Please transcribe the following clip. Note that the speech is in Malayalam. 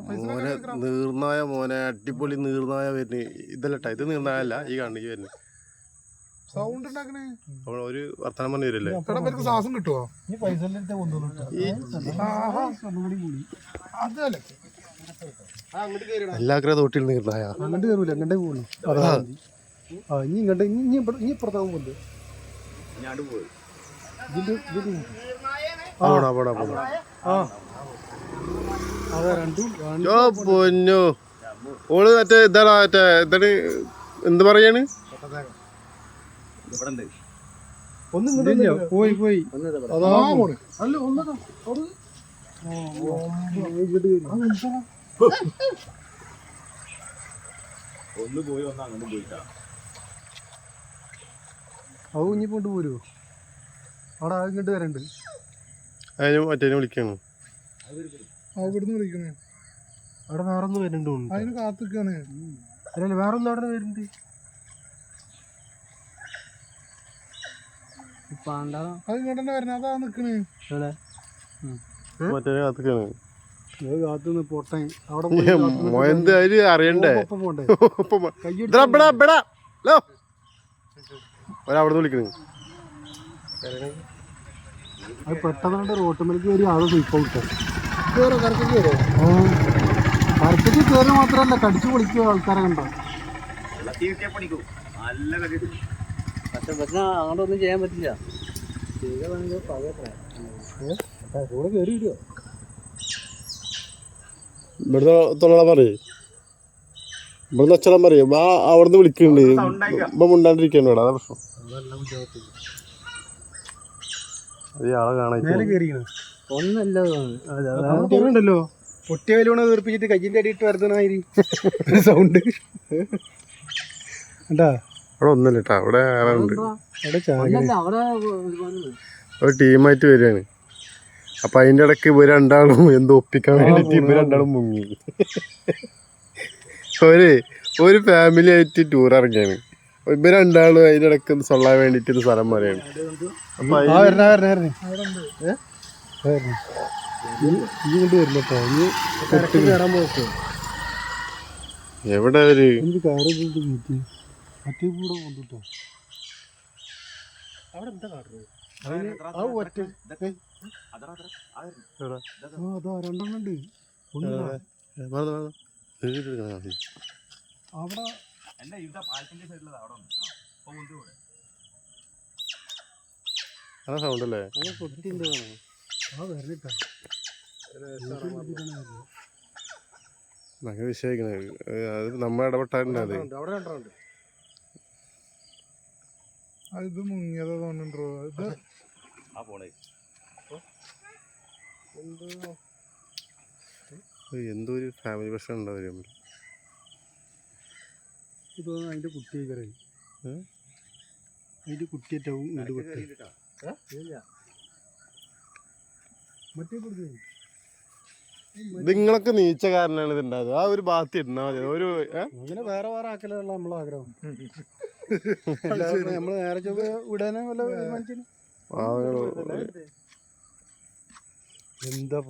മോനെ നീർനായ മോനെ അടിപൊളി നീർനായ വരുന്നത് ഇതല്ലട്ടാ ഇത് നീർനായല്ല ഈ കാണുന്നത് വരുന്നത് സൗണ്ട് ഉണ്ടാക്കണേ ഒരു വർത്തമാനം പറഞ്ഞു വരില്ലേ ശ്വാസം കിട്ടുവോ എല്ലാഗ്രഹ തോട്ടിൽ നീർനായ അങ്ങോട്ട് കയറൂല അങ്ങോട്ടേ പോകുന്നു ഇനി ഇങ്ങോട്ട് ഇനി ഇപ്പുറത്താവും കൊണ്ട് പൊന്നു ഓള് മറ്റേ ഇതാടാ മറ്റേ എന്താണ് എന്ത് പറയാണ് പോയി പോയി ഒന്ന് പോയി ഒന്ന് അങ്ങോട്ട് പോയിട്ടാ അത് കുഞ്ഞിപ്പോണ്ട് പോരുവോ അവിടെ ഇങ്ങോട്ട് വരണ്ട് അതിന് മറ്റേനെ വിളിക്കാണ് അവിടുന്ന് വിളിക്കണേ അവിടെ വേറെ ഒന്ന് വരുന്നുണ്ടോ അതിന് കാത്തിക്കാണ് അല്ലല്ല വേറെ ഒന്ന് അവിടെ വരുന്നുണ്ട് അത് ഇങ്ങോട്ട് തന്നെ വരണേ അതാ നിക്കണേ മറ്റേ കാത്തിക്കാണ് കാത്തുനിന്ന് പൊട്ടൻ അവിടെ മോയന്ത് അതില് അറിയണ്ടേ പോണ്ടേ ഒരവിടുന്ന് വിളിക്കണേ അത് പെട്ടെന്നാണ്ട് റോട്ടുമേലേക്ക് കയറി ആള് സ്വീപ്പം കിട്ടും കരക്ക് കയറോ കരക്കക്ക് കയറി മാത്രമല്ല കടിച്ചു പൊളിക്കുക ആൾക്കാരെ കണ്ടോ പക്ഷെ അങ്ങോട്ടൊന്നും ചെയ്യാൻ പറ്റില്ല കയറി വിടുവോ ഇവിടുന്ന് തൊള്ളാൻ പറയേ ഇവിടുന്ന് അച്ഛനം പറയും ആ അവിടുന്ന് വിളിക്കുന്നുണ്ട് ഇപ്പൊ മുണ്ടാണ്ടിരിക്കണ്ട ഇവിടെ അതാ പ്രശ്നം ആളെ കാണാൻ ഒന്നല്ലോ പൊട്ടിയ വലുവണ തീർപ്പിച്ചിട്ട് കയ്യിന്റെ അടിയിട്ട് വരുന്നതിനായി സൗണ്ട് എന്താ അവിടെ ഒന്നല്ല കേട്ടോ അവിടെ ആരാ ഉണ്ട് അവിടെ ഒരു ടീമായിട്ട് വരികയാണ് അപ്പൊ അതിന്റെ ഇടയ്ക്ക് ഇവർ രണ്ടാളും എന്തോ ഒപ്പിക്കാൻ വേണ്ടിട്ട് ഇവർ രണ്ടാളും മുങ്ങി ഒരു ഫാമിലി ആയിട്ട് ടൂർ ഇറങ്ങിയാണ് ഇവർ രണ്ടാളും അതിന്റെ ഇടയ്ക്ക് സൊള്ളാൻ വേണ്ടിട്ട് ഒരു സ്ഥലം പറയാണ് അപ്പൊ എവിടെ അവര് മറ്റേ കൂടെ കൊണ്ടിട്ടോ അവിടെ എന്താ കാട്ടുന്നത് അതാ രണ്ടെണ്ണം ഉണ്ട് അവിടെ സൗണ്ട് അല്ലേ ഭയങ്കര വിഷയിക്കണേ അത് നമ്മൾ ഇടപെട്ടാലുണ്ട് അത് അവിടെ രണ്ടെണ്ണം ഇത് മുങ്ങിയതാ തോന്നുന്നുണ്ടോ ഇത് എന്തോ ഒരു ഫാമിലി പ്രശ്നം ഉണ്ടാവും ഇത് അതിന്റെ കുട്ടിയേക്കറേ അതിന്റെ കുട്ടിയേറ്റവും ഇങ്ങോട്ട് കൊട്ടി മറ്റേ കൊടുത്തു നിങ്ങളൊക്കെ നീച്ച കാരണമാണ് ഇത് ഉണ്ടായത് ആ ഒരു ഭാഗത്ത് ഇടുന്നാ മതി ഒരു അങ്ങനെ വേറെ വേറെ ആക്കലുള്ള നമ്മളെ ആഗ്രഹം നമ്മള് നേരെ ചൊവ്വ വിടാനോ വല്ല തീരുമാനിച്ചു എന്താ